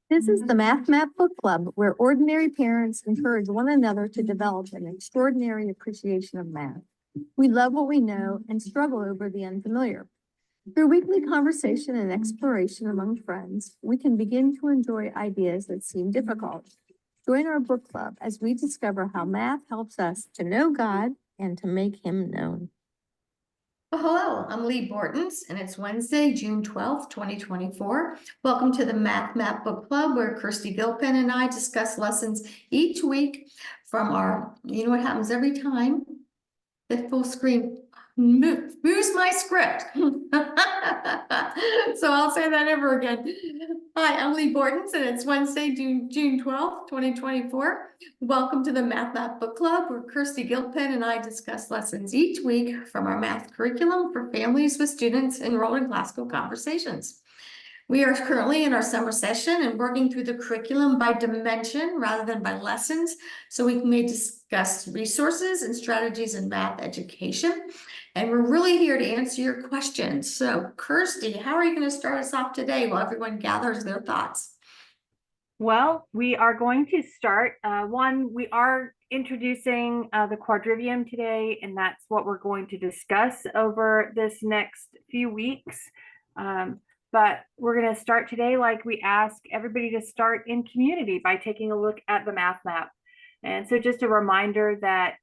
This is the Math Map Book Club, where ordinary parents encourage one another to develop an extraordinary appreciation of math. We love what we know and struggle over the unfamiliar. Through weekly conversation and exploration among friends, we can begin to enjoy ideas that seem difficult. Join our book club as we discover how math helps us to know God and to make Him known. Well, hello, I'm Lee Bortons, and it's Wednesday, June 12th, 2024. Welcome to the Math Map Book Club, where Kirsty Gilpin and I discuss lessons each week from our, you know what happens every time? The full screen moves my script. So I'll say that ever again. Hi, I'm Lee Bortons, and it's Wednesday, June 12th, 2024. Welcome to the Math Map Book Club, where Kirsty Gilpin and I discuss lessons each week from our math curriculum for families with students enrolled in classical conversations. We are currently in our summer session and working through the curriculum by dimension rather than by lessons, so we may discuss resources and strategies in math education. And we're really here to answer your questions. So, Kirsty, how are you going to start us off today while everyone gathers their thoughts? Well, we are going to start. We are introducing the Quadrivium today, and that's what we're going to discuss over this next few weeks. But we're going to start today like we ask everybody to start in community by taking a look at the math map. And so just a reminder that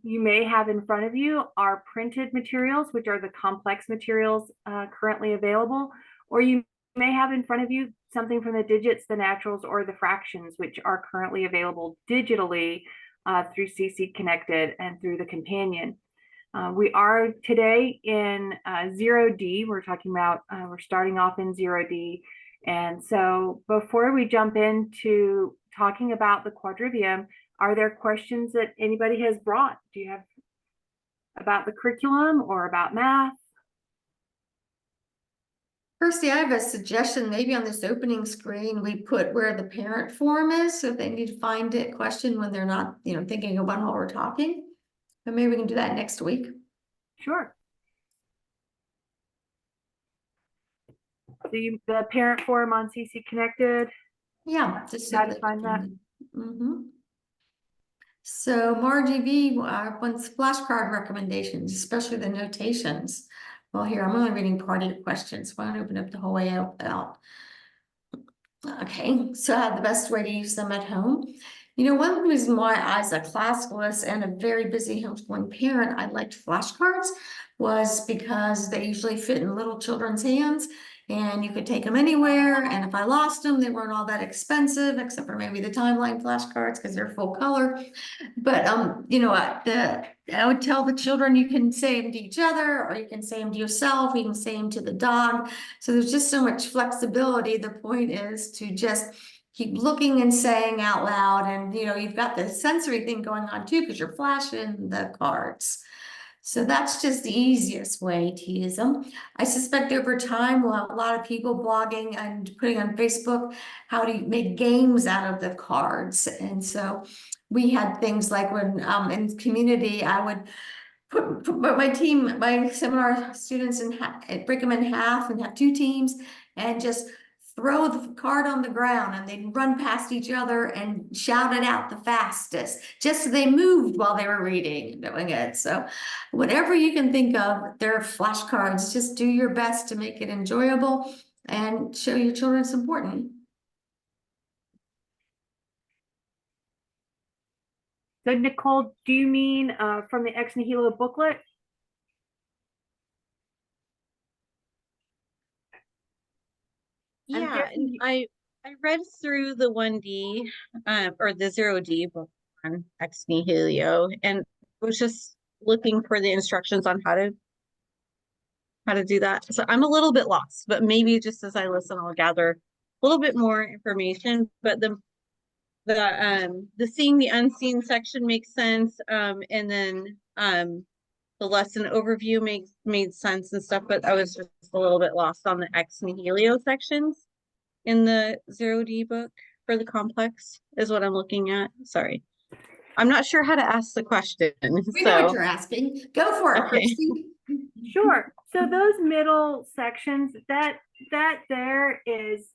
you may have in front of you our printed materials, which are the complex materials currently available, or you may have in front of you something from the digits, the naturals, or the fractions, which are currently available digitally through CC Connected and through the companion. We are today in 0D. We're talking about, we're starting off in 0D. And so before we jump into talking about the Quadrivium, are there questions that anybody has brought? Do you have about the curriculum or about math? Kirsty, I have a suggestion. Maybe on this opening screen, we put where the parent form is, so if they need to find a question when they're not, thinking about what we're talking. But maybe we can do that next week. Sure. So the parent forum on CC Connected? Yeah, just how to find that. So Margie V wants flashcard recommendations, especially the notations. Well, here, I'm only reading part of your questions, so I won't open up the whole way out. Okay, so the best way to use them at home. One reason why I, as a classicalist and a very busy homeschooling parent, I liked flashcards was because they usually fit in little children's hands and you could take them anywhere. And if I lost them, they weren't all that expensive, except for maybe the timeline flashcards because they're full color. But, I would tell the children you can say them to each other, or you can say them to yourself, you can say them to the dog. So there's just so much flexibility. The point is to just keep looking and saying out loud. And, you've got the sensory thing going on too, because you're flashing the cards. So that's just the easiest way to use them. I suspect over time we'll have a lot of people blogging and putting on Facebook how to make games out of the cards. And so we had things like when in community, I would put my seminar students break them in half and have two teams and just throw the card on the ground, and they'd run past each other and shout it out the fastest, just so they moved while they were reading and doing it. So whatever you can think of, they're flashcards. Just do your best to make it enjoyable and show your children it's important. So Nicole, do you mean from the Ex Nihilo booklet? Yeah, and I read through the 1D or the 0D book on Ex Nihilo and was just looking for the instructions on how to do that. So I'm a little bit lost, but maybe just as I listen, I'll gather a little bit more information. But the seeing the unseen section makes sense, and then the lesson overview made sense and stuff, but I was just a little bit lost on the Ex Nihilo sections in the 0D book for the complex is what I'm looking at. Sorry. I'm not sure how to ask the question. We know what you're asking. Go for it, okay. Christy. Sure. So those middle sections, that that there is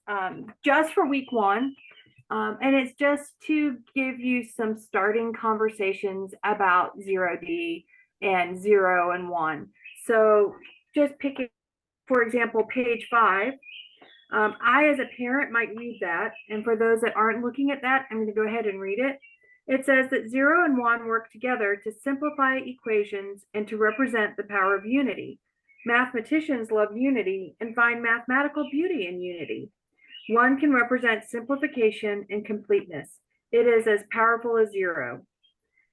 just for week one. And it's just to give you some starting conversations about 0D and 0 and 1. So just picking, for example, page 5. I, as a parent, might read that. And for those that aren't looking at that, I'm going to go ahead and read it. It says that 0 and 1 work together to simplify equations and to represent the power of unity. Mathematicians love unity and find mathematical beauty in unity. 1 can represent simplification and completeness. It is as powerful as 0.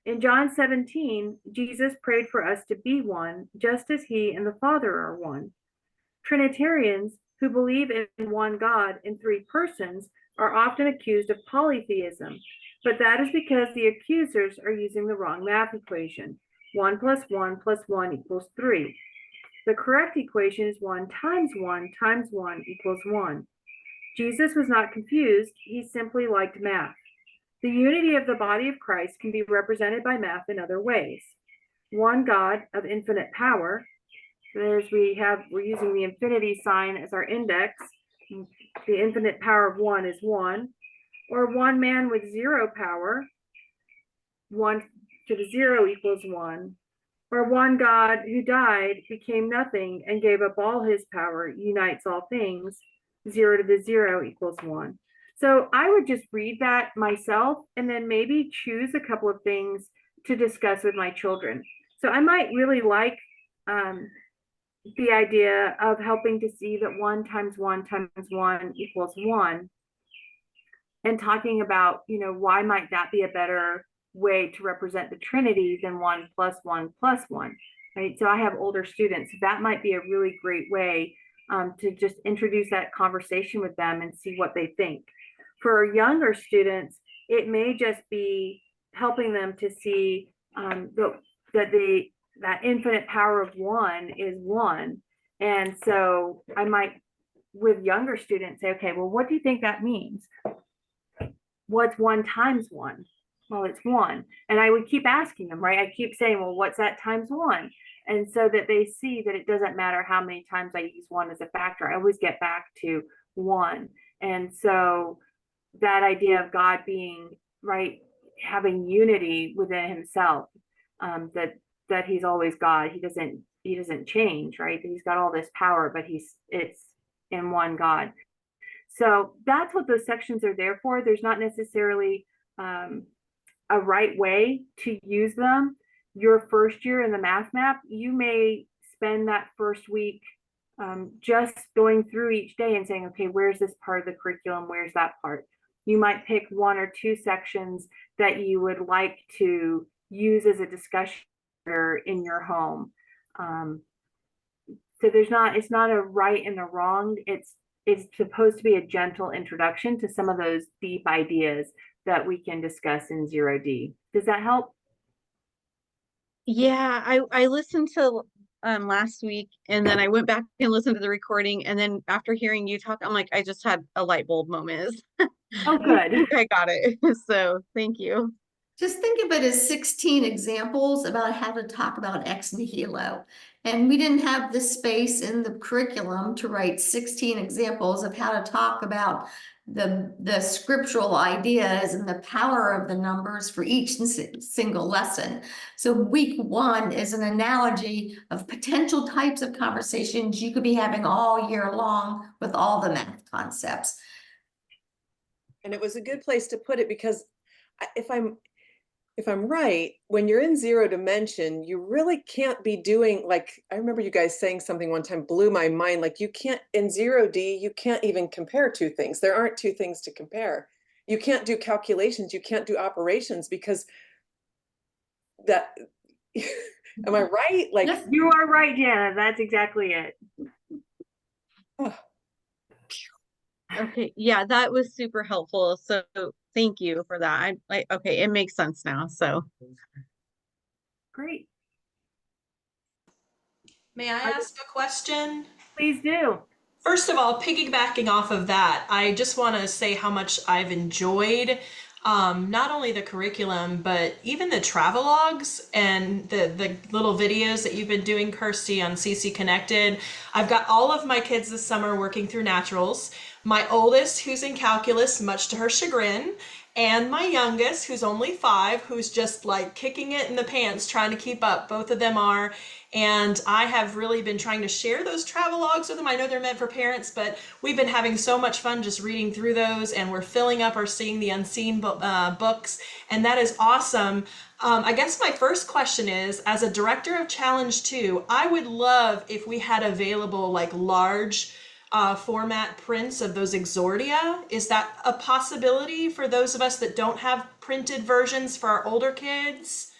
In John 17, Jesus prayed for us to be one, just as he and the Father are one. Trinitarians, who believe in one God in 3 persons, are often accused of polytheism, but that is because the accusers are using the wrong math equation. 1 plus 1 plus 1 equals 3. The correct equation is 1 times 1 times 1 equals 1. Jesus was not confused, he simply liked math. The unity of the body of Christ can be represented by math in other ways. One God of infinite power. We're using the infinity sign as our index. The infinite power of 1 is 1. Or one man with 0 power. 1 to the 0 equals 1. Or one God who died, became nothing, and gave up all his power, unites all things. 0 to the 0 equals 1. So I would just read that myself and then maybe choose a couple of things to discuss with my children. So I might really like the idea of helping to see that 1 times 1 times 1 equals 1, and talking about, why might that be a better way to represent the Trinity than 1 plus 1 plus 1, right? So I have older students. That might be a really great way to just introduce that conversation with them and see what they think. For younger students, it may just be helping them to see that infinite power of 1 is 1. And so I might, with younger students, say, okay, well, what do you think that means? What's 1 times 1? Well, it's 1. And I would keep asking them, right? I keep saying, well, what's that times 1? And so that they see that it doesn't matter how many times I use 1 as a factor. I always get back to 1. And so that idea of God being, right, having unity within himself, that he's always God. He doesn't change, right? He's got all this power, but it's in one God. So that's what those sections are there for. There's not necessarily a right way to use them. Your first year in the math map, you may spend that first week just going through each day and saying, okay, where's this part of the curriculum? Where's that part? You might pick 1 or 2 sections that you would like to use as a discussion in your home. So it's not a right and a wrong. It's supposed to be a gentle introduction to some of those deep ideas that we can discuss in 0D. Does that help? Yeah, I listened to last week, and then I went back and listened to the recording, and then after hearing you talk, I'm like, I just had a light bulb moment. Oh, good. I got it. So thank you. Just think of it as 16 examples about how to talk about ex nihilo. And we didn't have the space in the curriculum to write 16 examples of how to talk about the scriptural ideas and the power of the numbers for each single lesson. So week 1 is an analogy of potential types of conversations you could be having all year long with all the math concepts. And it was a good place to put it, because if I'm right, when you're in 0 dimension, you really can't be doing, like, I remember you guys saying something one time, blew my mind. Like, you can't, in 0D, you can't even compare 2 things. There aren't 2 things to compare. You can't do calculations. You can't do operations, because that, am I right? Like, Yes. You are right, Jana. That's exactly it. oh. Okay, yeah, that was super helpful. So thank you for that. Okay, it makes sense now. So Great. May I ask a question? Please do. First of all, piggybacking off of that, I just want to say how much I've enjoyed not only the curriculum, but even the travelogues and the little videos that you've been doing, Kirsty, on CC Connected. I've got all of my kids this summer working through naturals. My oldest, who's in calculus, much to her chagrin, and my youngest, who's only 5, who's just like kicking it in the pants, trying to keep up. Both of them are. And I have really been trying to share those travelogues with them. I know they're meant for parents, but we've been having so much fun just reading through those, and we're filling up our Seeing the Unseen books, and that is awesome. I guess my first question is, as a director of Challenge 2, I would love if we had available like large format prints of those exordia. Is that a possibility for those of us that don't have printed versions for our older kids?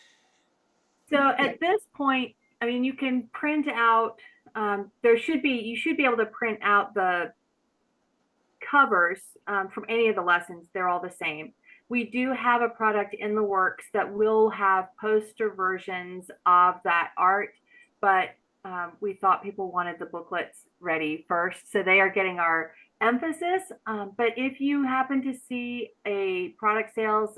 So at this point, I mean, you can print out, you should be able to print out the covers from any of the lessons. They're all the same. We do have a product in the works that will have poster versions of that art, but we thought people wanted the booklets ready first. So they are getting our emphasis. But if you happen to see a product sales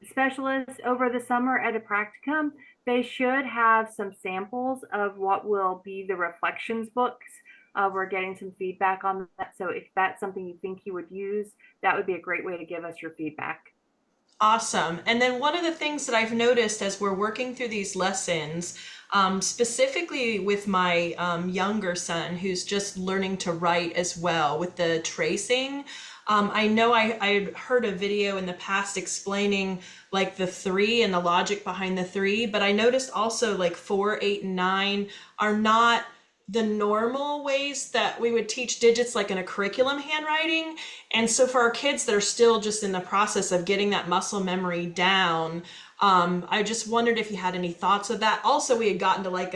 specialist over the summer at a practicum, they should have some samples of what will be the reflections books. We're getting some feedback on that. So if that's something you think you would use, that would be a great way to give us your feedback. Awesome. And then one of the things that I've noticed as we're working through these lessons, specifically with my younger son, who's just learning to write as well with the tracing. I know I heard a video in the past explaining like the 3 and the logic behind the 3, but I noticed also like 4, 8, and 9 are not the normal ways that we would teach digits like in a curriculum handwriting. And so for our kids that are still just in the process of getting that muscle memory down, I just wondered if you had any thoughts of that. Also, we had gotten to like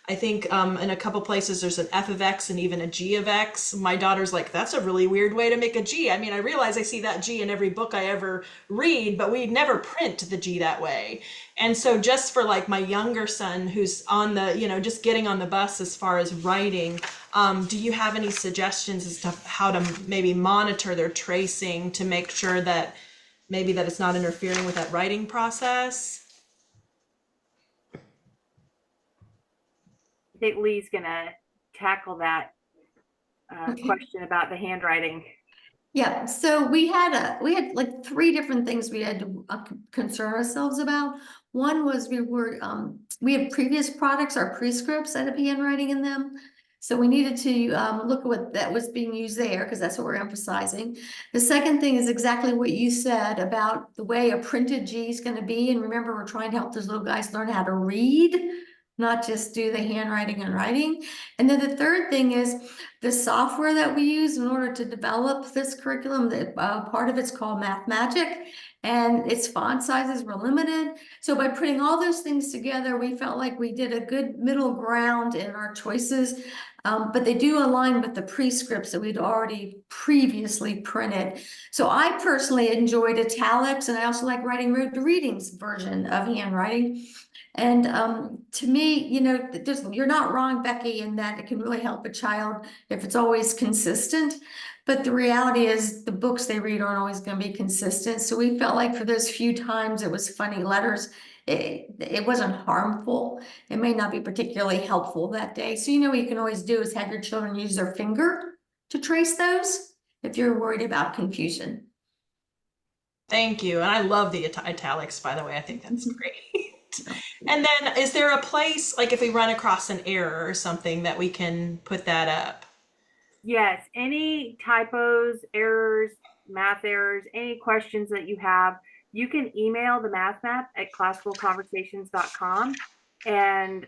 I think in a couple places there's an F of X and even a G of X. My daughter's like, that's a really weird way to make a G. I mean, I realize I see that G in every book I ever read, but we never print the G that way. And so just for like my younger son who's on the, just getting on the bus as far as writing, do you have any suggestions as to how to maybe monitor their tracing to make sure that maybe that it's not interfering with that writing process? I think Lee's gonna tackle that question about the handwriting. Yeah, so we had like 3 different things we had to concern ourselves about. One was we have previous products, our prescripts that have handwriting in them. So we needed to look at what that was being used there, because that's what we're emphasizing. The second thing is exactly what you said about the way a printed G is going to be. And remember, we're trying to help those little guys learn how to read, not just do the handwriting and writing. And then the third thing is the software that we use in order to develop this curriculum. That part of it's called Math Magic, and its font sizes were limited. So by putting all those things together, we felt like we did a good middle ground in our choices. But they do align with the prescripts that we'd already previously printed. So I personally enjoyed italics, and I also like writing Road to Readings version of handwriting. And to me, you're not wrong, Becky, in that it can really help a child if it's always consistent. But the reality is the books they read aren't always going to be consistent. So we felt like for those few times it was funny letters, it wasn't harmful. It may not be particularly helpful that day. So what you can always do is have your children use their finger to trace those if you're worried about confusion. Thank you. And I love the italics, by the way. I think that's great. And then is there a place, like if we run across an error or something, that we can put that up? Yes, any typos, errors, math errors, any questions that you have, you can email the math map at classicalconversations.com, and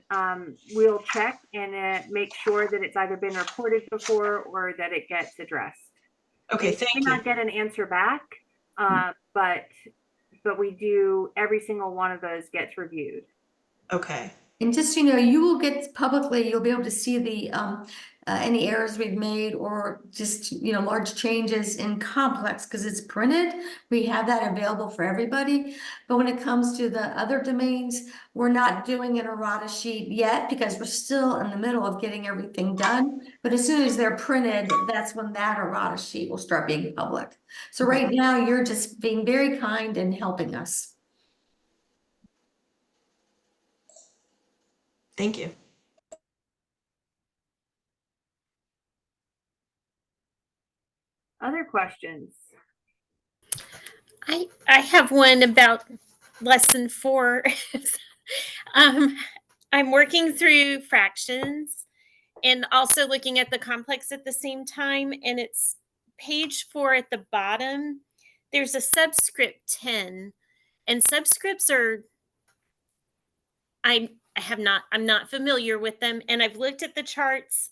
we'll check and make sure that it's either been reported before or that it gets addressed. Okay, thank you. We may not get an answer back, but we do, every single one of those gets reviewed. Okay. And just, you will get publicly, you'll be able to see the any errors we've made or just, large changes in complex, because it's printed. We have that available for everybody. But when it comes to the other domains, we're not doing an errata sheet yet because we're still in the middle of getting everything done. But as soon as they're printed, that's when that errata sheet will start being public. So right now, you're just being very kind and helping us. Thank you. Other questions? I have one about lesson 4. um, I'm working through fractions and also looking at the complex at the same time, and it's page 4 at the bottom. There's a subscript 10, and subscripts are I'm not familiar with them, and I've looked at the charts,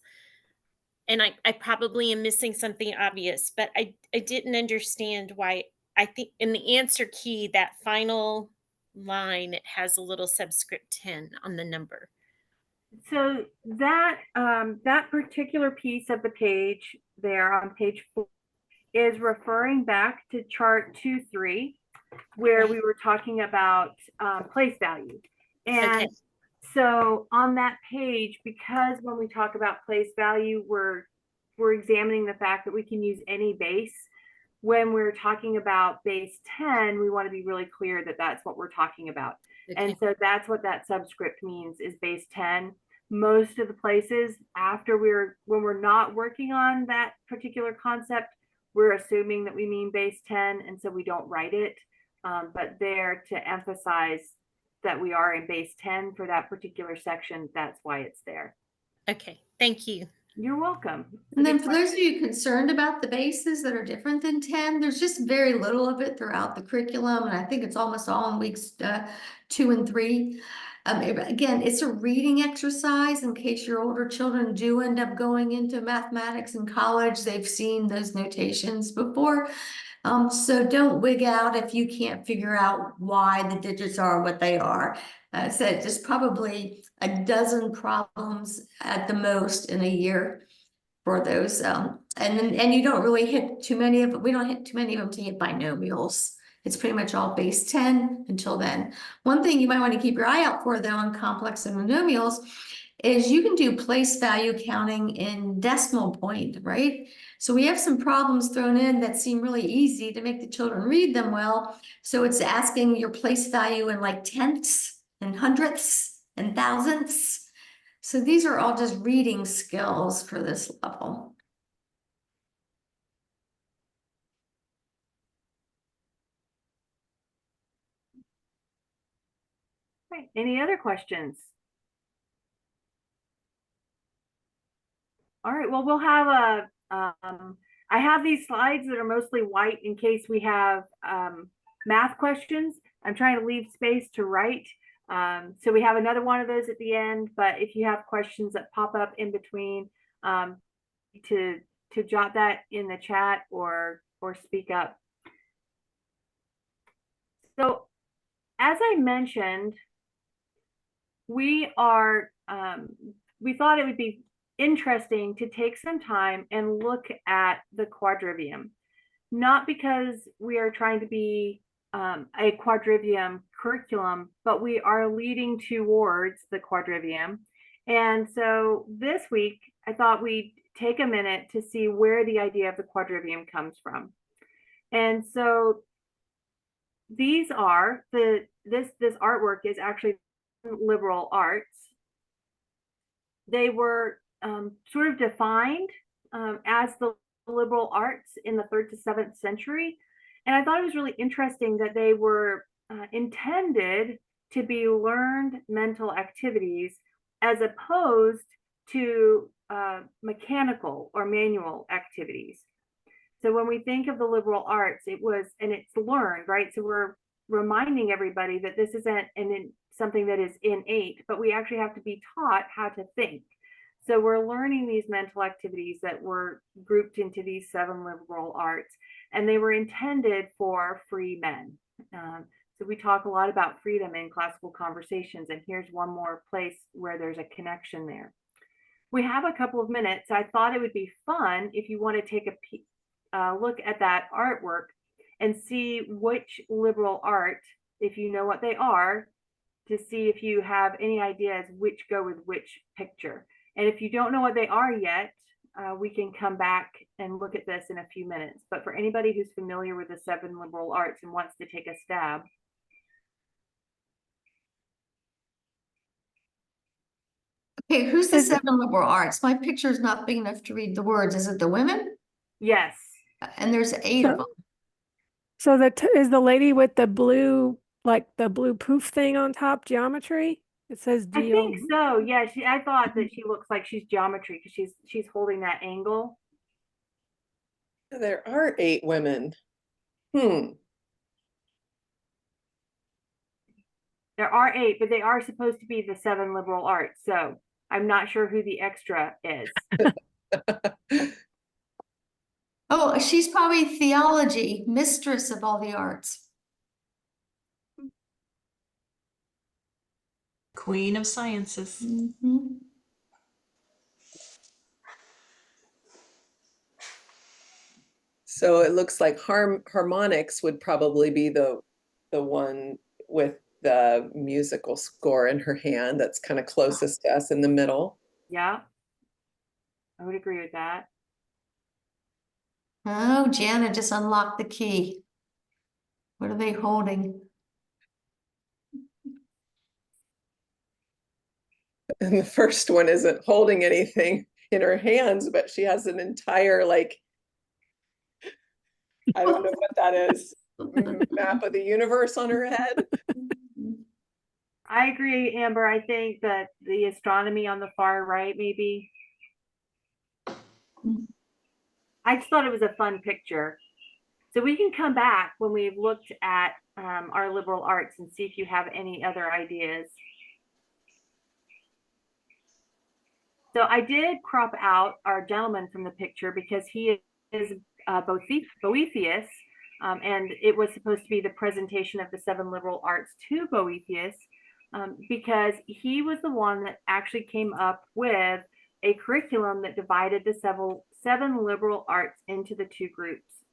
and I probably am missing something obvious, but I didn't understand why. I think in the answer key, that final line, it has a little subscript 10 on the number. So that that particular piece of the page there on page 4 is referring back to chart 2-3, where we were talking about place value. And Okay. so on that page, because when we talk about place value, we're examining the fact that we can use any base. When we're talking about base 10, we want to be really clear that that's what we're talking about. Okay. And so that's what that subscript means, is base 10. Most of the places when we're not working on that particular concept, we're assuming that we mean base 10, and so we don't write it. But there, to emphasize that we are in base 10 for that particular section, that's why it's there. Okay. Thank you. You're welcome. And then for those of you concerned about the bases that are different than 10, there's just very little of it throughout the curriculum. And I think it's almost all in weeks 2 and 3. Again, it's a reading exercise in case your older children do end up going into mathematics in college. They've seen those notations before. So don't wig out if you can't figure out why the digits are what they are. So just probably a dozen problems at the most in a year for those. And you don't really hit too many of them. We don't hit too many of them to hit binomials. It's pretty much all base 10 until then. One thing you might want to keep your eye out for, though, on complex and monomials is you can do place value counting in decimal point, right? So we have some problems thrown in that seem really easy to make the children read them well. So it's asking your place value in like tenths and hundredths and thousandths. So these are all just reading skills for this level. Right. Any other questions? All right, well, we'll have I have these slides that are mostly white in case we have math questions. I'm trying to leave space to write. So we have another one of those at the end, but if you have questions that pop up in between, to jot that in the chat or speak up. So as I mentioned, we thought it would be interesting to take some time and look at the Quadrivium, not because we are trying to be a Quadrivium curriculum, but we are leading towards the Quadrivium. And so this week, I thought we'd take a minute to see where the idea of the Quadrivium comes from. And so these are this artwork is actually liberal arts. They were sort of defined as the liberal arts in the 3rd to 7th century. And I thought it was really interesting that they were intended to be learned mental activities as opposed to mechanical or manual activities. So when we think of the liberal arts, it's learned, right? So we're reminding everybody that this isn't something that is innate, but we actually have to be taught how to think. So we're learning these mental activities that were grouped into these 7 liberal arts, and they were intended for free men. So we talk a lot about freedom in classical conversations, and here's one more place where there's a connection there. we have a couple of minutes. I thought it would be fun if you want to take a look at that artwork and see which liberal art, if you know what they are, to see if you have any ideas which go with which picture. And if you don't know what they are yet, we can come back and look at this in a few minutes. But for anybody who's familiar with the 7 liberal arts and wants to take a stab. Okay, who's the 7 liberal arts? My picture is not big enough to read the words. Is it the women? Yes. And there's 8 of them. So is the lady with the blue, like the blue poof thing on top, geometry? It says I deal. think so. Yeah, I thought that she looks like she's geometry because she's holding that angle. There are 8 women. There are 8, but they are supposed to be the 7 liberal arts. So I'm not sure who the extra is. Oh, she's probably theology, mistress of all the arts. Queen of sciences. Mhm. So it looks like harmonics would probably be the one with the musical score in her hand that's kind of closest to us in the middle. Yeah, I would agree with that. Oh, Jana just unlocked the key. What are they holding? And the first one isn't holding anything in her hands, but she has an entire, like, I don't know what that is, map of the universe on her head. I agree, Amber. I think that the astronomy on the far right, maybe. I just thought it was a fun picture. So we can come back when we've looked at our liberal arts and see if you have any other ideas. So I did crop out our gentleman from the picture because he is Boethius, and it was supposed to be the presentation of the 7 liberal arts to Boethius, because he was the one that actually came up with a curriculum that divided the 7 liberal arts into the 2 groups.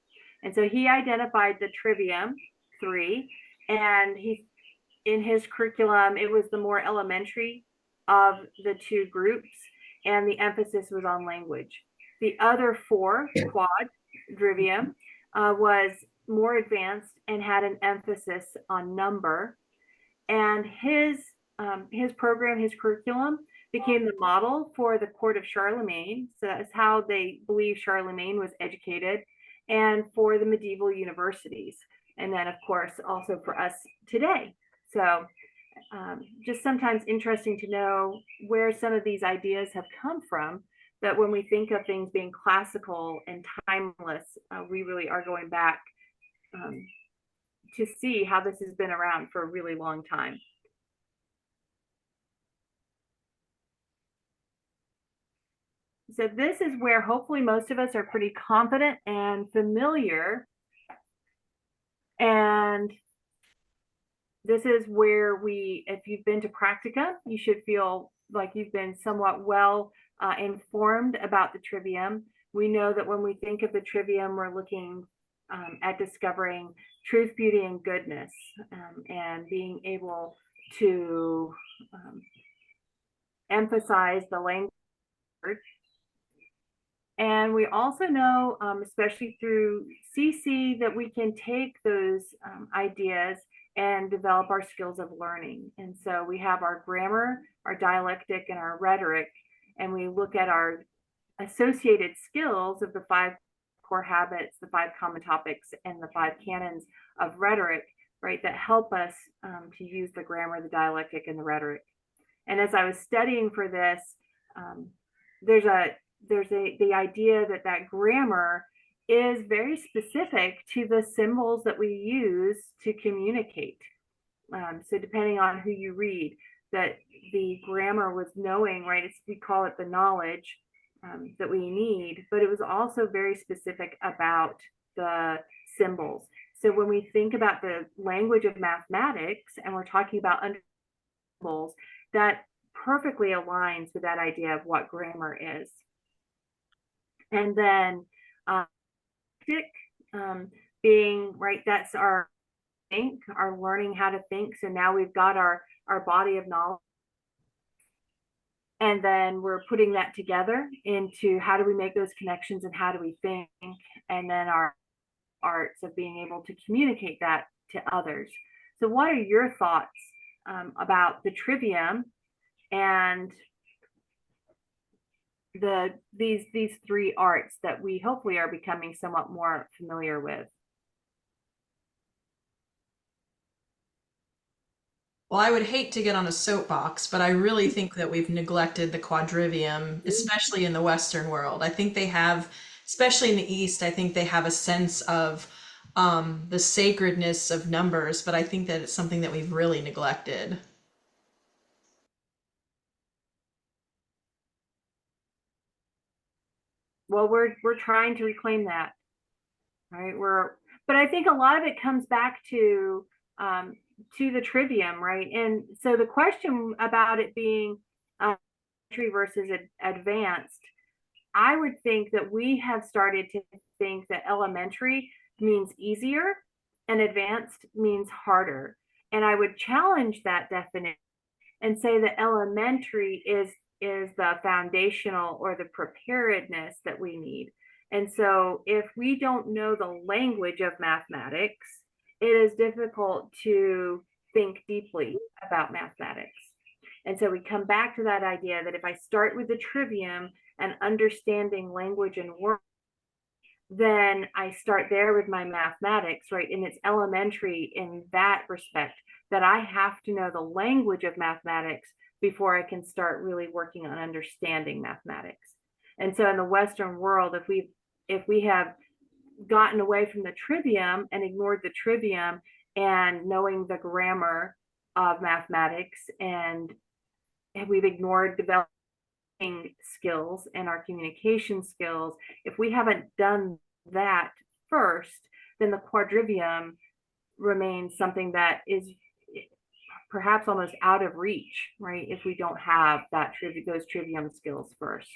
And so he identified the Trivium 3, and in his curriculum, it was the more elementary of the 2 groups, and the emphasis was on language. The other 4, Quadrivium, was more advanced and had an emphasis on number. And his program, his curriculum, became the model for the court of Charlemagne. So that's how they believe Charlemagne was educated, and for the medieval universities. And then, of course, also for us today. So just sometimes interesting to know where some of these ideas have come from, that when we think of things being classical and timeless, we really are going back to see how this has been around for a really long time. So this is where hopefully most of us are pretty confident and familiar. And this is where if you've been to practica, you should feel like you've been somewhat well informed about the Trivium. We know that when we think of the Trivium, we're looking at discovering truth, beauty, and goodness, and being able to emphasize the language. And we also know, especially through CC, that we can take those ideas and develop our skills of learning. And so we have our grammar, our dialectic, and our rhetoric, and we look at our associated skills of the 5 core habits, the 5 common topics, and the 5 canons of rhetoric, right, that help us to use the grammar, the dialectic, and the rhetoric. And as I was studying for this, there's the idea that grammar is very specific to the symbols that we use to communicate. So depending on who you read, that the grammar was knowing, right? We call it the knowledge that we need, but it was also very specific about the symbols. So when we think about the language of mathematics and we're talking about symbols, that perfectly aligns with that idea of what grammar is. And then being, right, that's our think, our learning how to think. So now we've got our body of knowledge. And then we're putting that together into how do we make those connections and how do we think? And then our arts of being able to communicate that to others. So what are your thoughts about the Trivium and these three arts that we hopefully are becoming somewhat more familiar with? Well, I would hate to get on a soapbox, but I really think that we've neglected the quadrivium, especially in the Western world. I think they have, especially in the East, I think they have a sense of the sacredness of numbers, but I think that it's something that we've really neglected. Well, we're trying to reclaim that, right? But I think a lot of it comes back to the Trivium, right? And so the question about it being elementary versus advanced, I would think that we have started to think that elementary means easier and advanced means harder. And I would challenge that definition and say that elementary is the foundational or the preparedness that we need. And so if we don't know the language of mathematics, it is difficult to think deeply about mathematics. And so we come back to that idea that if I start with the Trivium and understanding language and words, then I start there with my mathematics, right? And it's elementary in that respect that I have to know the language of mathematics before I can start really working on understanding mathematics. And so in the Western world, if we have gotten away from the Trivium and ignored the Trivium and knowing the grammar of mathematics, and we've ignored developing skills and our communication skills, if we haven't done that first, then the quadrivium remains something that is perhaps almost out of reach, right? If we don't have those trivium skills first.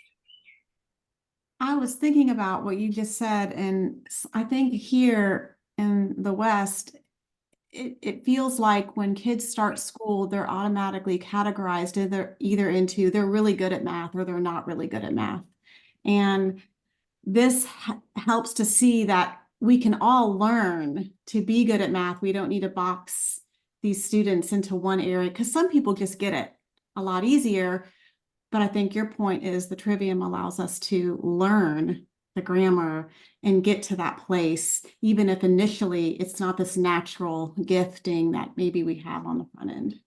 I was thinking about what you just said, and I think here in the West, it feels like when kids start school, they're automatically categorized either into they're really good at math or they're not really good at math. And this helps to see that we can all learn to be good at math. We don't need to box these students into one area because some people just get it a lot easier. But I think your point is the Trivium allows us to learn the grammar and get to that place, even if initially it's not this natural gifting that maybe we have on the front end.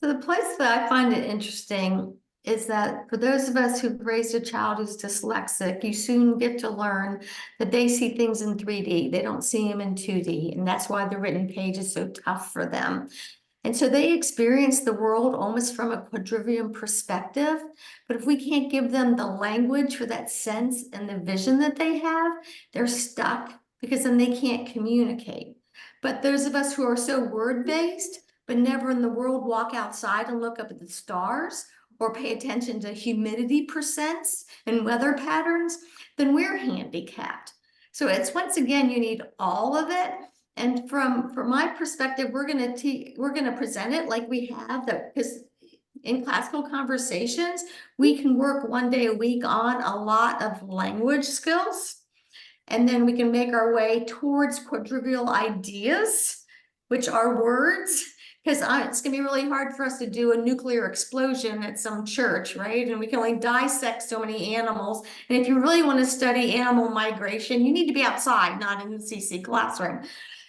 So the place that I find it interesting is that for those of us who've raised a child who's dyslexic, you soon get to learn that they see things in 3D. They don't see them in 2D. And that's why the written page is so tough for them. And so they experience the world almost from a quadrivium perspective. But if we can't give them the language for that sense and the vision that they have, they're stuck because then they can't communicate. But those of us who are so word-based, but never in the world walk outside and look up at the stars or pay attention to humidity percents and weather patterns, then we're handicapped. So it's, once again, you need all of it. And from my perspective, we're going to present it like we have, that because in classical conversations, we can work one day a week on a lot of language skills, and then we can make our way towards quadrivial ideas, which are words. Because it's going to be really hard for us to do a nuclear explosion at some church, right? And we can only dissect so many animals. And if you really want to study animal migration, you need to be outside, not in the CC classroom.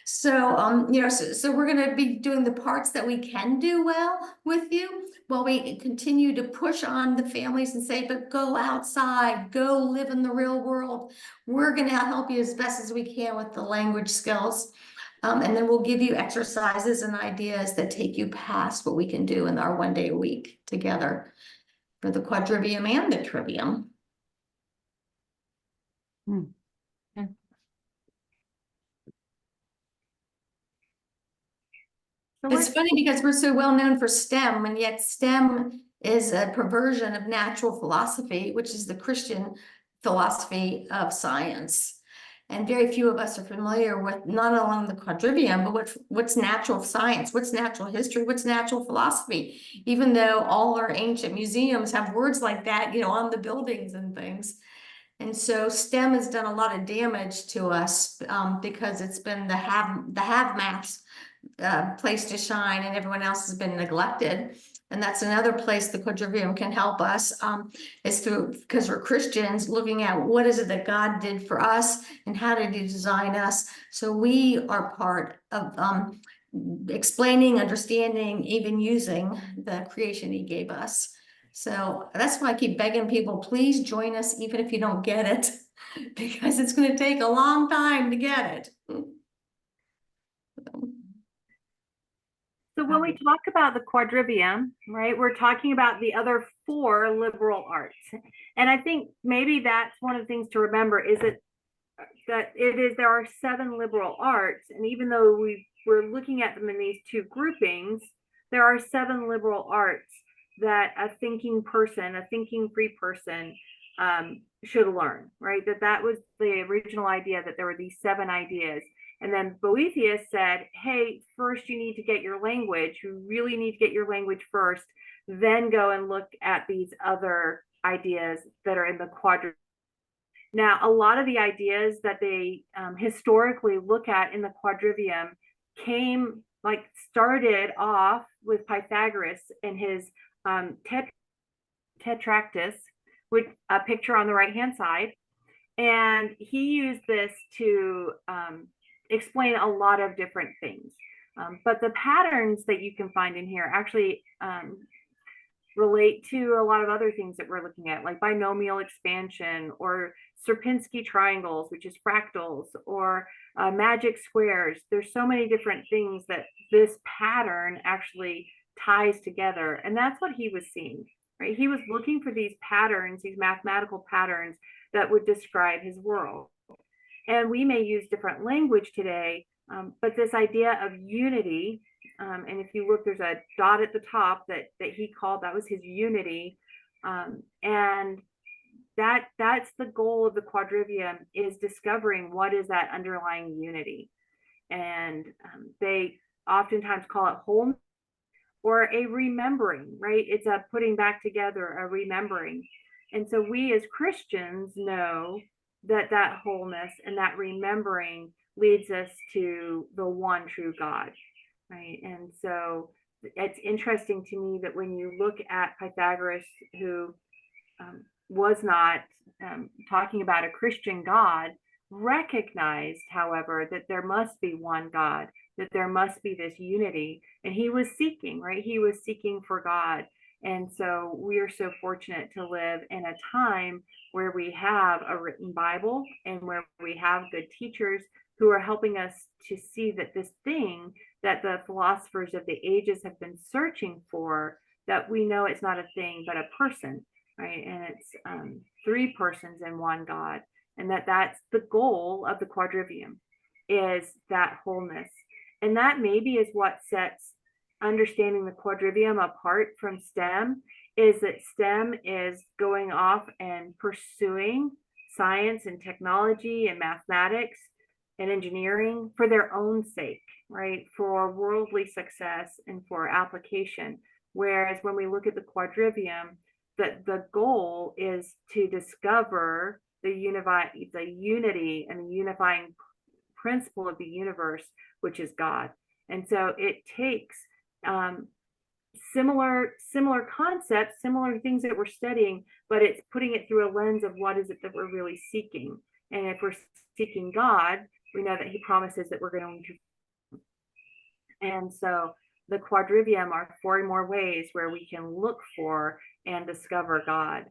So, so we're going to be doing the parts that we can do well with you while we continue to push on the families and say, but go outside, go live in the real world. We're going to help you as best as we can with the language skills. And then we'll give you exercises and ideas that take you past what we can do in our one day a week together for the quadrivium and the trivium. So It's funny because we're so well known for STEM, and yet STEM is a perversion of natural philosophy, which is the Christian philosophy of science. And very few of us are familiar with not only the quadrivium, but what's natural science, what's natural history, what's natural philosophy, even though all our ancient museums have words like that, you know, on the buildings and things. And so STEM has done a lot of damage to us because it's been the have-nots place to shine, and everyone else has been neglected. And that's another place the Quadrivium can help us, is through, because we're Christians, looking at what is it that God did for us and how did he design us. So we are part of explaining, understanding, even using the creation he gave us. So that's why I keep begging people, please join us, even if you don't get it, because it's going to take a long time to get it. So when we talk about the quadrivium, right, we're talking about the other 4 liberal arts. And I think maybe that's one of the things to remember is that there are 7 liberal arts. And even though we're looking at them in these 2 groupings, there are 7 liberal arts that a thinking person, a thinking free person should learn, right? That was the original idea, that there were these 7 ideas. And then Boethius said, hey, first you need to get your language. You really need to get your language first, then go and look at these other ideas that are in the quadrivium. Now, a lot of the ideas that they historically look at in the quadrivium started off with Pythagoras and his tetractys, with a picture on the right-hand side. And he used this to explain a lot of different things. But the patterns that you can find in here actually relate to a lot of other things that we're looking at, like binomial expansion or Sierpinski triangles, which is fractals, or magic squares. There's so many different things that this pattern actually ties together. And that's what he was seeing, right? He was looking for these patterns, these mathematical patterns that would describe his world. And we may use different language today, but this idea of unity, and if you look, there's a dot at the top that he called, that was his unity. And that's the goal of the quadrivium, is discovering what is that underlying unity. And they oftentimes call it wholeness or a remembering, right? It's a putting back together, a remembering. And so we as Christians know that wholeness and that remembering leads us to the one true God, right? And so it's interesting to me that when you look at Pythagoras, who was not talking about a Christian God, recognized, however, that there must be one God, that there must be this unity. And he was seeking, right? He was seeking for God. And so we are so fortunate to live in a time where we have a written Bible and where we have good teachers who are helping us to see that this thing that the philosophers of the ages have been searching for, that we know it's not a thing, but a person, right? And it's 3 persons in one God. And that's the goal of the quadrivium, is that wholeness. And that maybe is what sets understanding the quadrivium apart from STEM, is that STEM is going off and pursuing science and technology and mathematics and engineering for their own sake, right? For worldly success and for application. Whereas when we look at the quadrivium, the goal is to discover the unity and the unifying principle of the universe, which is God. And so it takes similar concepts, similar things that we're studying, but it's putting it through a lens of what is it that we're really seeking. And if we're seeking God, we know that he promises that we're going to. And so the quadrivium are 4 more ways where we can look for and discover God.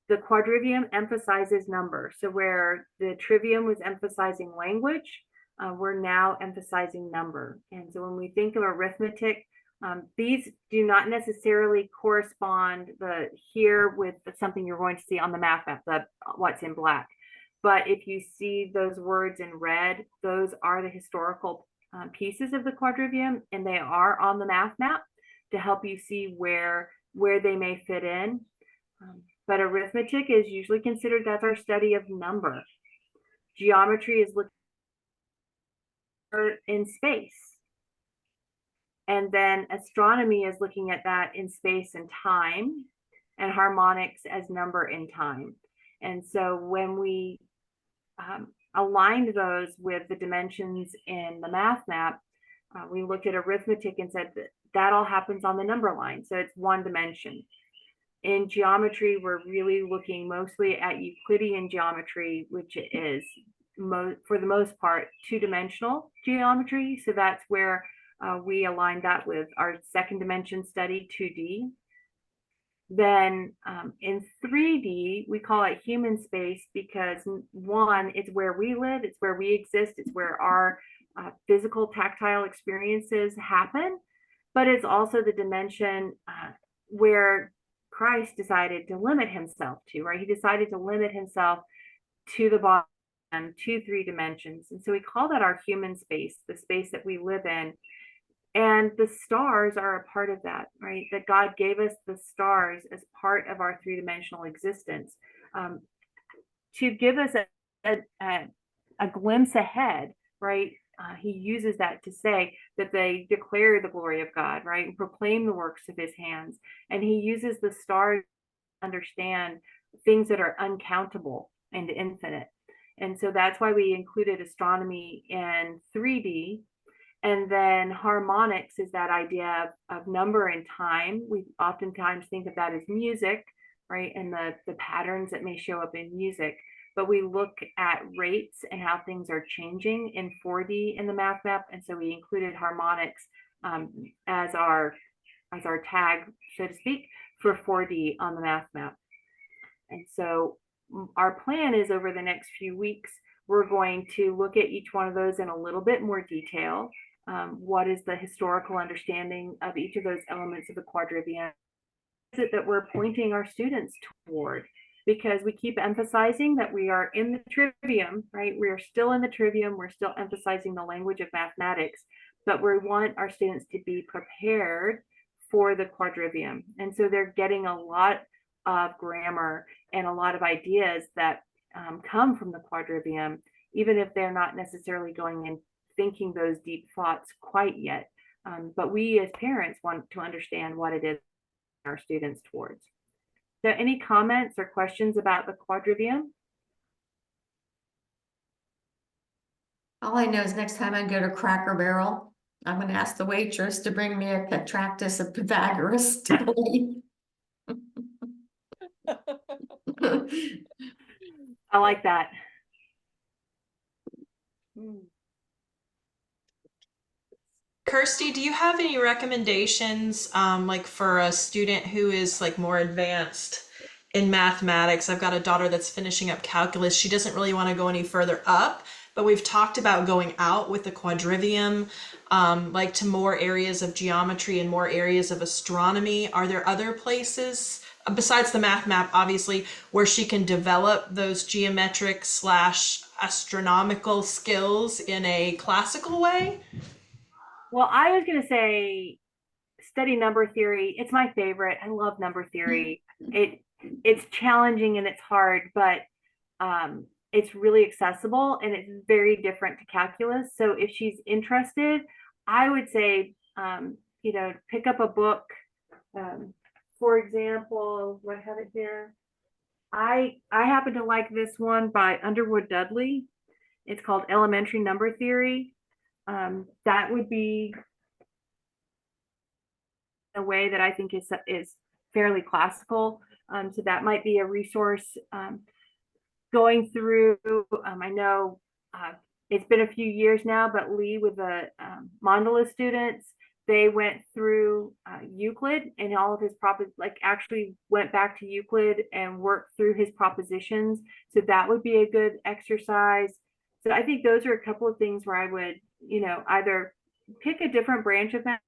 The quadrivium emphasizes number. So where the trivium was emphasizing language, we're now emphasizing number. And so when we think of arithmetic, these do not necessarily correspond here with something you're going to see on the math map, what's in black. But if you see those words in red, those are the historical pieces of the quadrivium, and they are on the math map to help you see where they may fit in. But arithmetic is usually considered, that's our study of number. Geometry is looking in space. And then astronomy is looking at that in space and time, and harmonics as number and time. And so when we aligned those with the dimensions in the math map, we looked at arithmetic and said that all happens on the number line. So it's one dimension. In geometry, we're really looking mostly at Euclidean geometry, which is for the most part two-dimensional geometry. So that's where we aligned that with our second dimension study, 2D. Then in 3D, we call it human space because one, it's where we live, it's where we exist, it's where our physical tactile experiences happen, but it's also the dimension where Christ decided to limit himself to, right? He decided to limit himself to the body and to 3 dimensions. And so we call that our human space, the space that we live in. And the stars are a part of that, right? That God gave us the stars as part of our 3-dimensional existence to give us a glimpse ahead, right? He uses that to say that they declare the glory of God, right? And proclaim the works of his hands. And he uses the stars to understand things that are uncountable and infinite. And so that's why we included astronomy in 3D. And then harmonics is that idea of number and time. We oftentimes think of that as music, right? And the patterns that may show up in music. But we look at rates and how things are changing in 4D in the math map. And so we included harmonics as our tag, so to speak, for 4D on the math map. And so our plan is over the next few weeks, we're going to look at each one of those in a little bit more detail. What is the historical understanding of each of those elements of the quadrivium? Is it that we're pointing our students toward? Because we keep emphasizing that we are in the trivium, right? We are still in the trivium. We're still emphasizing the language of mathematics, but we want our students to be prepared for the quadrivium. And so they're getting a lot of grammar and a lot of ideas that come from the quadrivium, even if they're not necessarily going and thinking those deep thoughts quite yet. But we as parents want to understand what it is our students towards. So any comments or questions about the quadrivium? All I know is next time I go to Cracker Barrel, I'm going to ask the waitress to bring me a Protractus of Pythagoras to play. I like that. Kirsty, do you have any recommendations like for a student who is like more advanced in mathematics? I've got a daughter that's finishing up calculus. She doesn't really want to go any further up, but we've talked about going out with the quadrivium, like to more areas of geometry and more areas of astronomy. Are there other places besides the math map, obviously, where she can develop those geometric / astronomical skills in a classical way? Well, I was going to say study number theory. It's my favorite. I love number theory. It's challenging and it's hard, but it's really accessible and it's very different to calculus. So if she's interested, I would say, pick up a book. For example, what I have it here? I happen to like this one by Underwood Dudley. It's called Elementary Number Theory. That would be a way that I think is fairly classical. So that might be a resource. Going through, I know it's been a few years now, but Lee with the Mandala students, they went through Euclid and all of his actually went back to Euclid and worked through his propositions. So that would be a good exercise. So I think those are a couple of things where I would, either pick a different branch of math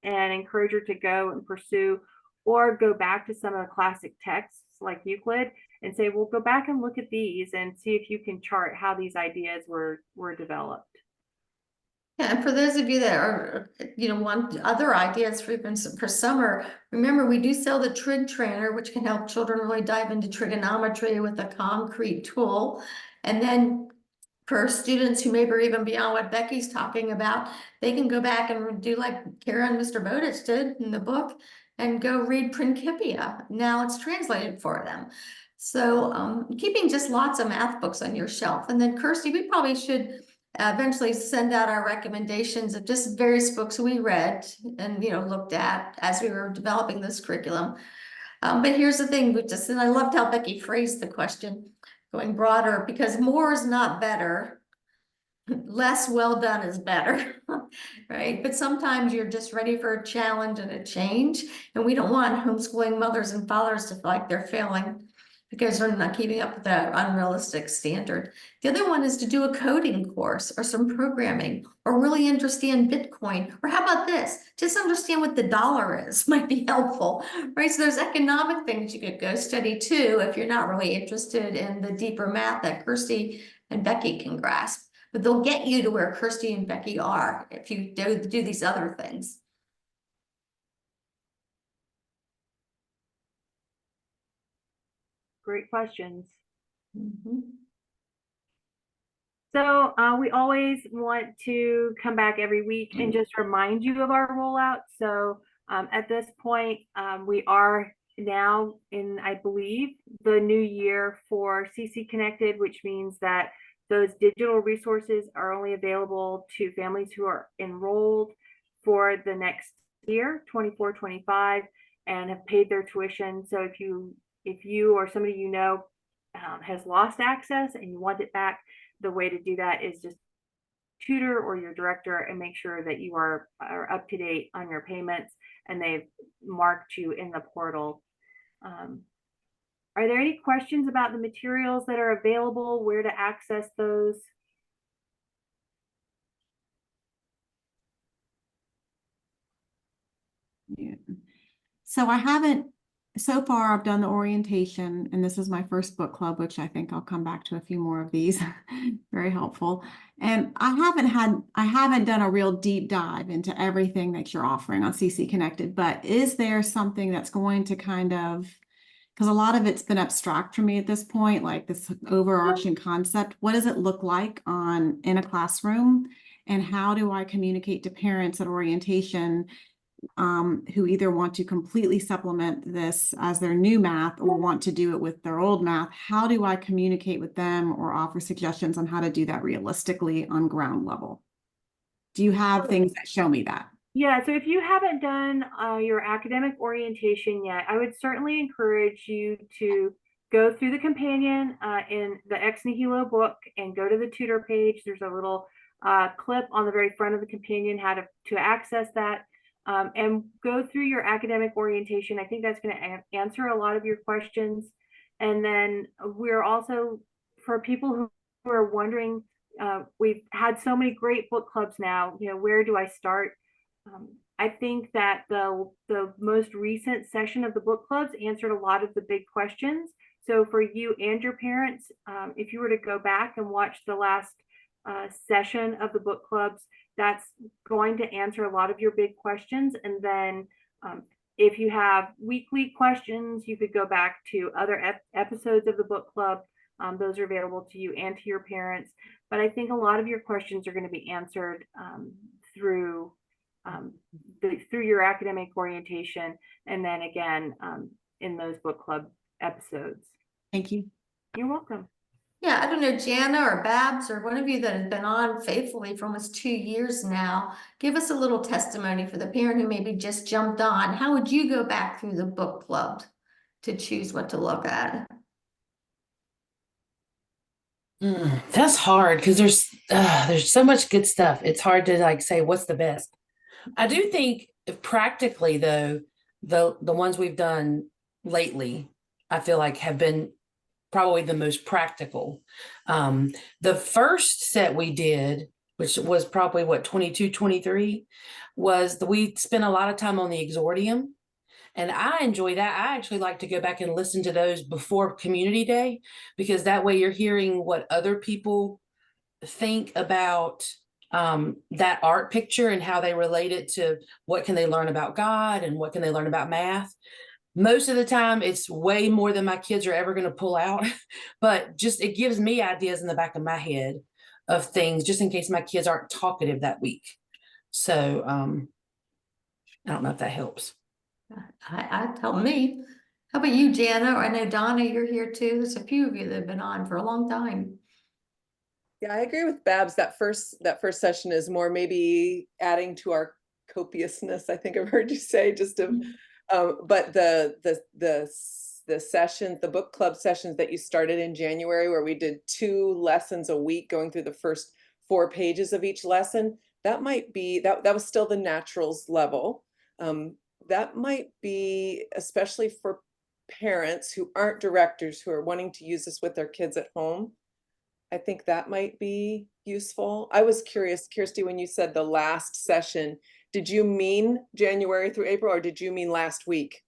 and encourage her to go and pursue, or go back to some of the classic texts like Euclid and say, well, go back and look at these and see if you can chart how these ideas were developed. Yeah, and for those of you that are, want other ideas for even for summer, remember we do sell the trig trainer, which can help children really dive into trigonometry with a concrete tool. And then for students who maybe are even beyond what Becky's talking about, they can go back and do like Kara and Mr. Bowditch did in the book and go read Principia. Now it's translated for them. So keeping just lots of math books on your shelf. And then Kirsty, we probably should eventually send out our recommendations of just various books we read and looked at as we were developing this curriculum. But here's the thing, and I loved how Becky phrased the question, going broader, because more is not better. Less well done is better, right? But sometimes you're just ready for a challenge and a change, and we don't want homeschooling mothers and fathers to feel like they're failing because they're not keeping up with that unrealistic standard. The other one is to do a coding course or some programming, or really understand Bitcoin, or how about this? Just understand what the dollar is, might be helpful, right? So there's economic things you could go study too if you're not really interested in the deeper math that Kirsty and Becky can grasp. But they'll get you to where Kirsty and Becky are if you do these other things. Great questions. Mm-hmm. So we always want to come back every week and just remind you of our rollout. So at this point, we are now in, I believe, the new year for CC Connected, which means that those digital resources are only available to families who are enrolled for the next year, 24-25, and have paid their tuition. So if you or somebody has lost access and you want it back, the way to do that is just tutor or your director and make sure that you are up to date on your payments and they've marked you in the portal. Are there any questions about the materials that are available, where to access those? Yeah. So so far I've done the orientation, and this is my first book club, which I think I'll come back to a few more of these. Very helpful. And I haven't done a real deep dive into everything that you're offering on CC Connected, but is there something that's going to because a lot of it's been abstract for me at this point, like this overarching concept. What does it look like in a classroom? And how do I communicate to parents at orientation who either want to completely supplement this as their new math or want to do it with their old math? How do I communicate with them or offer suggestions on how to do that realistically on ground level? Do you have things that show me that? Yeah, so if you haven't done your academic orientation yet, I would certainly encourage you to go through the companion in the Ex Nihilo book and go to the tutor page. There's a little clip on the very front of the companion, how to access that, and go through your academic orientation. I think that's going to answer a lot of your questions. And then we're also, for people who are wondering, we've had so many great book clubs now, where do I start? I think that the most recent session of the book clubs answered a lot of the big questions. So for you and your parents, if you were to go back and watch the last session of the book clubs, that's going to answer a lot of your big questions. And then if you have weekly questions, you could go back to other episodes of the book club. Those are available to you and to your parents. But I think a lot of your questions are going to be answered through your academic orientation, and then again in those book club episodes. Thank you. You're welcome. Yeah, I don't know, Jana or Babs or one of you that has been on faithfully for almost 2 years now, give us a little testimony for the parent who maybe just jumped on. How would you go back through the book club to choose what to look at? That's hard because there's so much good stuff. It's hard to say what's the best. I do think practically though, the ones we've done lately, I feel like have been probably the most practical. The first set we did, which was probably 22, 23, we spent a lot of time on the exordium. And I enjoy that. I actually like to go back and listen to those before community day, because that way you're hearing what other people think about that art picture and how they relate it to what can they learn about God and what can they learn about math. Most of the time, it's way more than my kids are ever going to pull out, but just it gives me ideas in the back of my head of things just in case my kids aren't talkative that week. So I don't know if that helps. I tell me. How about you, Jana? I know Donna, you're here too. There's a few of you that have been on for a long time. Yeah, I agree with Babs. That first session is more maybe adding to our copiousness. I think I've heard you say just to, but the session, the book club sessions that you started in January, where we did 2 lessons a week, going through the first 4 pages of each lesson. That might be that was still the naturals level. That might be, especially for parents who aren't directors who are wanting to use this with their kids at home. I think that might be useful. I was curious, Kirsty, when you said the last session, did you mean January through April, or did you mean last week?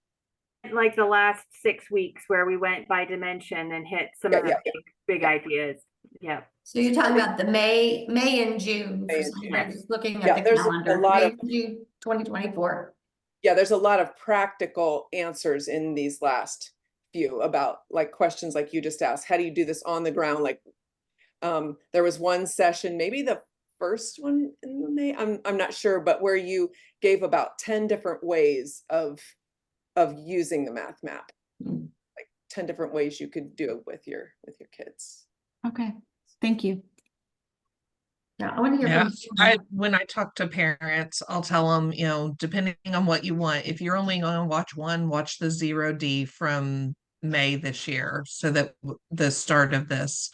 Like the last 6 weeks where we went by dimension and hit some of the big ideas. Yeah. So you're talking about the May and June. May and June. I'm just looking at the there's calendar. a lot May of and June 2024. Yeah, there's a lot of practical answers in these last few about like questions like you just asked. How do you do this on the ground? Like there was one session, maybe the first one in the May, I'm not sure, but where you gave about 10 different ways of using the math map. Like 10 different ways you could do it with your kids. Okay, thank you. Yeah, I want to hear from When I talk to parents, I'll tell them, depending on what you want, if you're only going to watch one, watch the 0D from May this year. So that the start of this,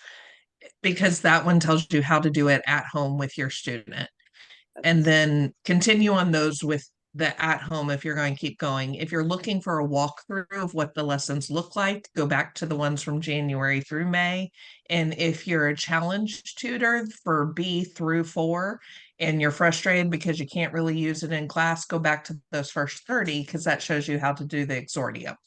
because that one tells you how to do it at home with your student. And then continue on those with the at home if you're going to keep going. If you're looking for a walkthrough of what the lessons look like, go back to the ones from January through May. And if you're a challenge tutor for B through 4 and you're frustrated because you can't really use it in class, go back to those first 30 because that shows you how to do the exordium.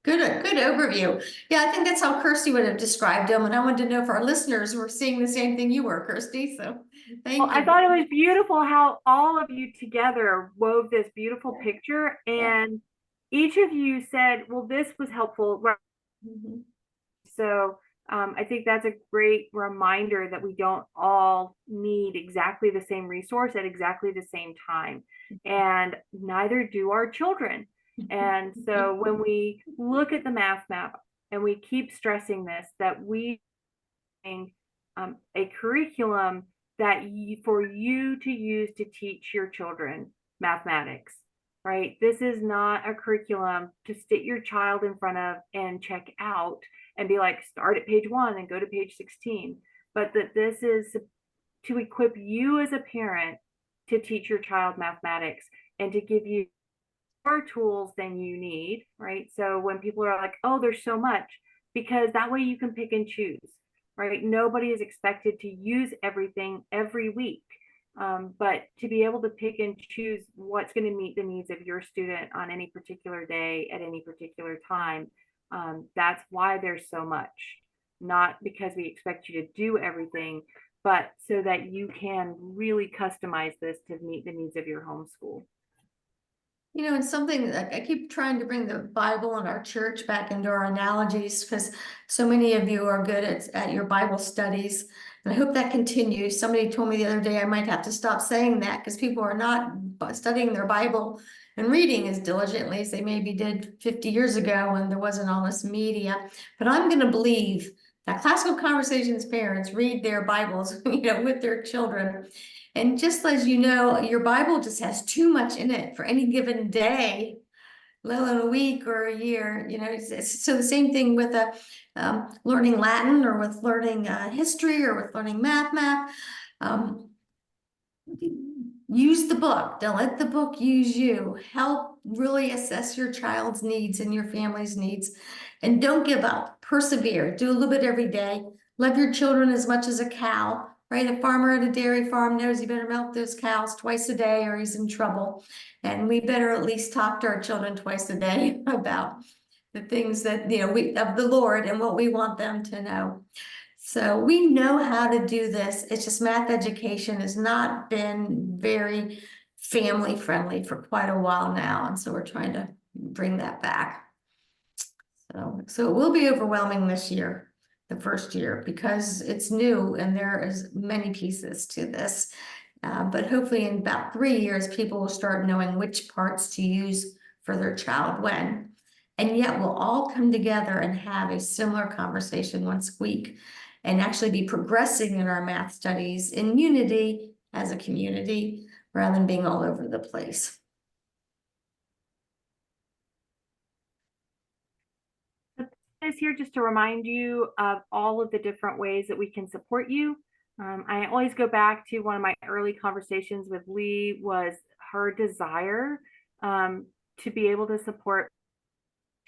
Good overview. Yeah, I think that's how Kirsty would have described them. And I wanted to know if our listeners were seeing the same thing you were, Kirsty. So thank you. I thought it was beautiful how all of you together wove this beautiful picture, and each of you said, well, this was helpful. So I think that's a great reminder that we don't all need exactly the same resource at exactly the same time, and neither do our children. And so when we look at the math map, and we keep stressing this, that we a curriculum that for you to use to teach your children mathematics, right? This is not a curriculum to sit your child in front of and check out and be like, start at page 1 and go to page 16, but that this is to equip you as a parent to teach your child mathematics and to give you more tools than you need, right? So when people are like, oh, there's so much, because that way you can pick and choose, right? Nobody is expected to use everything every week, but to be able to pick and choose what's going to meet the needs of your student on any particular day at any particular time, that's why there's so much. Not because we expect you to do everything, but so that you can really customize this to meet the needs of your homeschool. And something that I keep trying to bring the Bible and our church back into our analogies, because so many of you are good at your Bible studies. And I hope that continues. Somebody told me the other day I might have to stop saying that because people are not studying their Bible and reading as diligently as they maybe did 50 years ago when there wasn't all this media. But I'm going to believe that Classical Conversations parents read their Bibles, with their children. And just as your Bible just has too much in it for any given day, let alone a week or a year. So the same thing with learning Latin or with learning history or with learning math. Use the book. Don't let the book use you. Help really assess your child's needs and your family's needs. And don't give up. Persevere. Do a little bit every day. Love your children as much as a cow. Right? A farmer at a dairy farm knows he better milk those cows twice a day or he's in trouble. And we better at least talk to our children twice a day about the things that, of the Lord and what we want them to know. So we know how to do this. It's just math education has not been very family friendly for quite a while now. And so we're trying to bring that back. So it will be overwhelming this year, the first year, because it's new and there is many pieces to this. But hopefully in about 3 years, people will start knowing which parts to use for their child when. And yet we'll all come together and have a similar conversation once a week and actually be progressing in our math studies in unity as a community rather than being all over the place. Is here just to remind you of all of the different ways that we can support you. I always go back to one of my early conversations with Lee was her desire to be able to support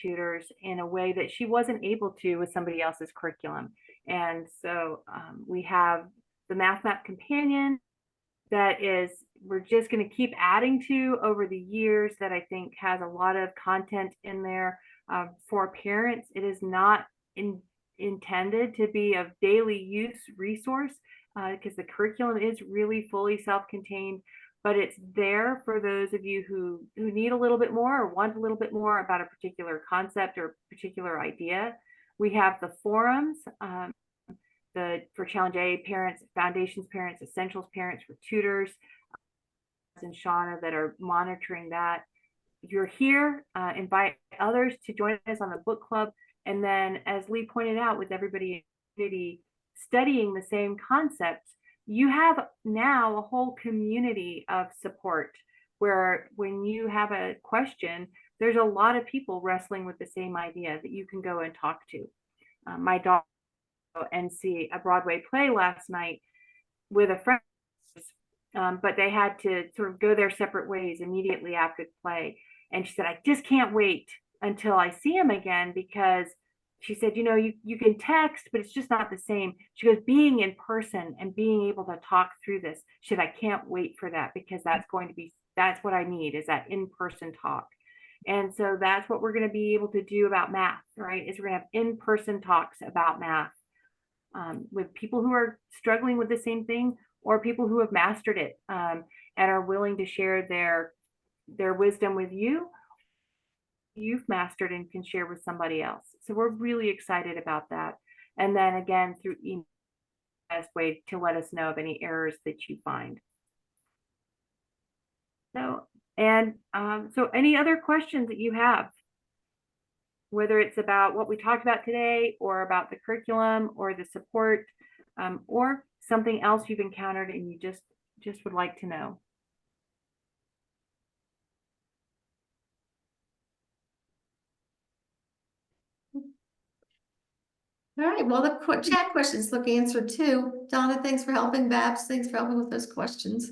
tutors in a way that she wasn't able to with somebody else's curriculum. And so we have the Math Map Companion that is, we're just going to keep adding to over the years, that I think has a lot of content in there for parents. It is not intended to be a daily use resource because the curriculum is really fully self-contained, but it's there for those of you who need a little bit more or want a little bit more about a particular concept or particular idea. We have the forums, for Challenge A parents, Foundations parents, Essentials parents, for tutors, and Shauna that are monitoring that. If you're here, invite others to join us on the book club. And then, as Lee pointed out, with everybody studying the same concepts, you have now a whole community of support where when you have a question, there's a lot of people wrestling with the same idea that you can go and talk to. My daughter and see a Broadway play last night with a friend, but they had to sort of go their separate ways immediately after the play. And she said, I just can't wait until I see him again, because she said, you know, you can text, but it's just not the same. She goes, being in person and being able to talk through this, she said, I can't wait for that, because that's what I need, is that in-person talk. And so that's what we're going to be able to do about math, right? Is we're going to have in-person talks about math with people who are struggling with the same thing, or people who have mastered it and are willing to share their wisdom with you. You've mastered and can share with somebody else. So we're really excited about that. And then again, through email, best way to let us know of any errors that you find. So, and so any other questions that you have, whether it's about what we talked about today, or about the curriculum, or the support, or something else you've encountered and you just would like to know. All right, well, the chat questions look answered too. Donna, thanks for helping. Babs, thanks for helping with those questions.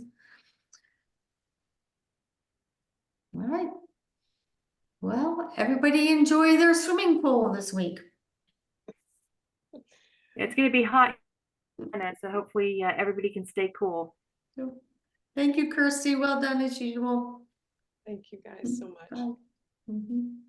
All right. Well, everybody enjoy their swimming pool this week. It's going to be hot, so hopefully everybody can stay cool. Thank you, Kirsty. Well done as usual. Thank you guys so much. Bye.